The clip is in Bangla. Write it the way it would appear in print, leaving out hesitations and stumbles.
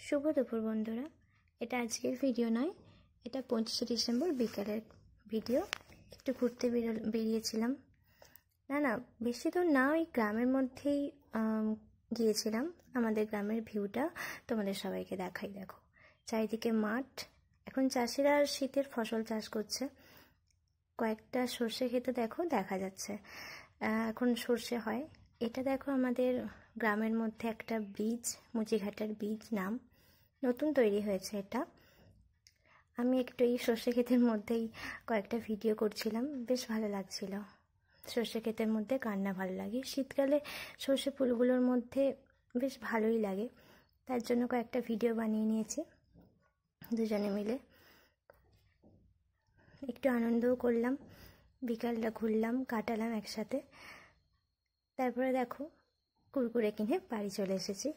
শুভ দুপুর বন্ধুরা। এটা আজকের ভিডিও নয়, এটা 25শে ডিসেম্বর বিকালের ভিডিও। একটু ঘুরতে বেরিয়েছিলাম। না বেশি দূর না, ওই গ্রামের মধ্যেই গিয়েছিলাম। আমাদের গ্রামের ভিউটা তোমাদের সবাইকে দেখাই। দেখো চারিদিকে মাঠ। এখন চাষিরা শীতের ফসল চাষ করছে। কয়েকটা সর্ষে ক্ষেতে দেখো দেখা যাচ্ছে, এখন সর্ষে হয়। এটা দেখো আমাদের গ্রামের মধ্যে একটা ব্রিজ, মুচিঘাটার ব্রিজ নাম, নতুন তৈরি হয়েছে এটা। আমি একটু এই সর্ষে ক্ষেতের মধ্যেই কয়েকটা ভিডিও করছিলাম, বেশ ভালো লাগছিল। সর্ষে ক্ষেতের মধ্যে কার না ভালো লাগে, শীতকালে সর্ষে ফুলগুলোর মধ্যে বেশ ভালোই লাগে। তার জন্য কয়েকটা ভিডিও বানিয়ে নিয়েছি দুজনে মিলে। একটু আনন্দও করলাম, বিকালটা ঘুরলাম, কাটালাম একসাথে। তারপরে দেখো কুরকুরে কিনে বাড়ি চলে এসেছি।